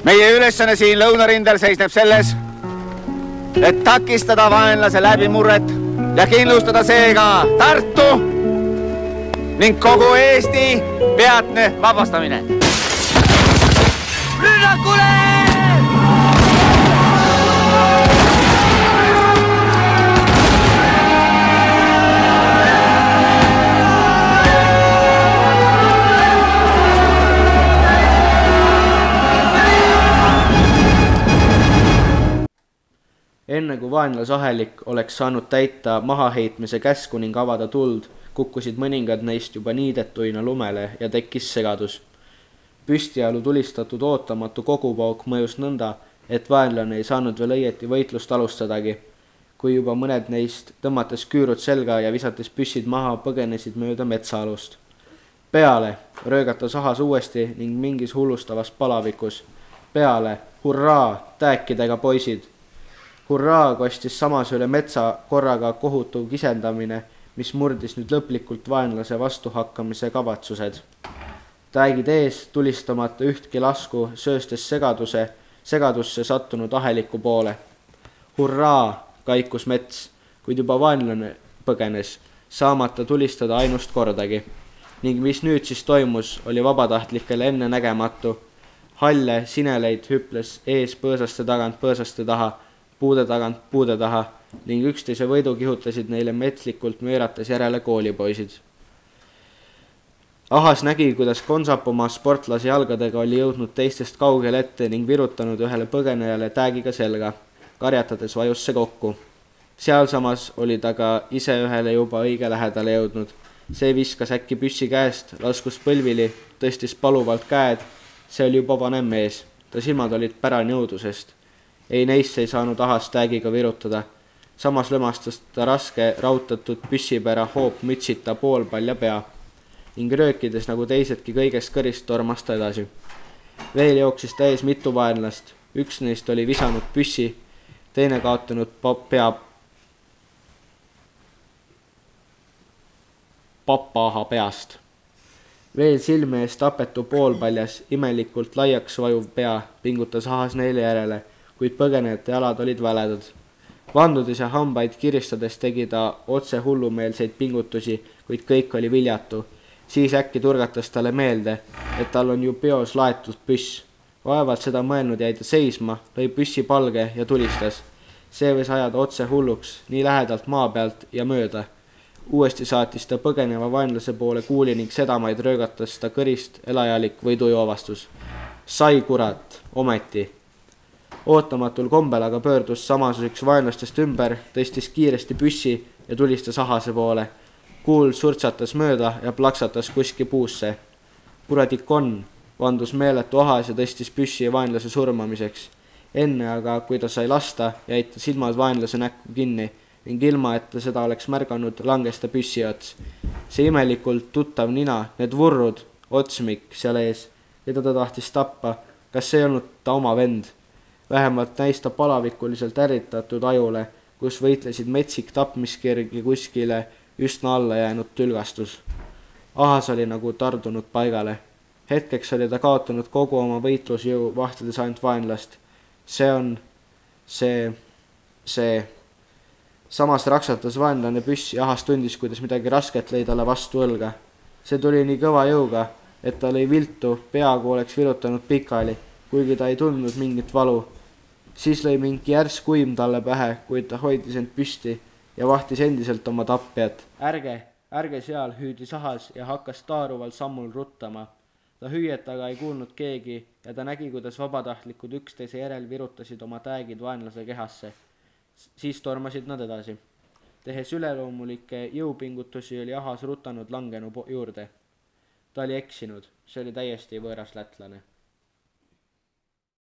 Meie ülesanne siin lõunarindel seisneb selles, et takistada vaenlase läbimurret ja kindlustada seega Tartu ning kogu Eesti peatne vabastamine. Rünnakule! Enne kui vaenlasahelik oleks saanud täita mahaheitmise käsku ning avada tuld, kukkusid mõningad neist juba niidetuina lumele ja tekkis segadus. Püstialu tulistatud ootamatu kogupauk mõjus nõnda, et vaenlane ei saanud veel õieti võitlust alustadagi, kui juba mõned neist tõmmates küürud selga ja visates püssid maha põgenesid mööda metsaalust. Peale röögatas ahas uuesti ning mingis hullustavas palavikus. Peale, hurraa, tääkidega poisid! Hurraa kostis samas üle metsa korraga kohutuv kisendamine, mis murdis nüüd lõplikult vaenlase vastuhakkamise kavatsused. Täägid ees, tulistamata ühtki lasku, sööstes segadusse sattunud aheliku poole. Hurraa, kaikus mets, kuid juba vaenlane põgenes, saamata tulistada ainust kordagi. Ning mis nüüd siis toimus, oli vabatahtlikele enne nägematu. Halle sineleid hüples ees põõsaste tagant põõsaste taha, puude tagant puude taha ning üksteise võidu kihutasid neile metslikult möörates järele koolipoisid. Ahas nägi, kuidas Konsap oma sportlase jalgadega oli jõudnud teistest kaugel ette ning virutanud ühele põgenejale täägiga selga, karjatades vajus see kokku. Sealsamas oli ta ka ise ühele juba õige lähedale jõudnud. See viskas äkki püssi käest, laskus põlvili, tõstis paluvalt käed, see oli juba vanem mees. Ta silmad olid pärani õudusest. Ei neisse ei saanud ahas täägiga virutada. Samas lõmastas ta raske rautatud püssipära hoop mütsita poolpalja pea ning röökides nagu teisedki kõigest kõrist tormas ta edasi. Veel jooksis ta ees mitu vaenlast. Üks neist oli visanud püssi, teine kaotanud pea papaaha peast. Veel silme ees tapetu poolpaljas, imelikult laiaks vajuv pea pingutas ahas neile järele, kuid põgenejate jalad olid väledad. Vandudes ja hambaid kiristades tegi ta otse hullumeelseid pingutusi, kuid kõik oli viljatu. Siis äkki turgatas talle meelde, et tal on ju peos laetud püss. Vaevalt seda mõelnud jäi ta seisma, lõi püssi palge ja tulistas. See võis ajada otse hulluks, nii lähedalt maa pealt ja mööda. Uuesti saatis ta põgeneva vaenlase poole kuuli ning sedamaid röögatas ta kõrist elajalik võidujoovastus. Sai kurat, ometi. Ootamatul kombel aga pöördus samas üks vaenlastest ümber, tõstis kiiresti püssi ja tulistas ahase poole. Kuul surtsatas mööda ja plaksatas kuski puusse. Kuradik on, vandus meeletu ahas ja tõstis püssi vaenlase surmamiseks. Enne aga, kui ta sai lasta, jäid ta silmad vaenlase näkku kinni ning ilma, et ta seda oleks märganud, langes ta püssi ots. See imelikult tuttav nina, need vurrud, otsmik seal ees, keda ta tahtis tappa, kas see ei olnud ta oma vend? Vähemalt näis ta palavikuliselt ärritatud ajule, kus võitlesid metsik tapmiskirg ja kuskile üsna alla jäänud tülgastus. Ahas oli nagu tardunud paigale. Hetkeks oli ta kaotanud kogu oma võitlusjõu, vahtades ainult vaenlast. See. Samas raksatas vaenlane püssi, ahas tundis, kuidas midagi rasket lõi talle vastu õlga. See tuli nii kõva jõuga, et ta lõi viltu, peaaegu oleks virutanud pikali, kuigi ta ei tundnud mingit valu. Siis lõi mingi järs kuim talle pähe, kuid ta hoidis end püsti ja vahtis endiselt oma tappjat. Ärge seal, hüüdis ahas ja hakkas taaruvalt sammul ruttama. Ta hüüet aga ei kuulnud keegi ja ta nägi, kuidas vabatahtlikud üksteise järel virutasid oma täägid vaenlase kehasse. Siis tormasid nad edasi. Tehes üleloomulikke jõupingutusi oli ahas rutanud langenu juurde. Ta oli eksinud, see oli täiesti võõras lätlane.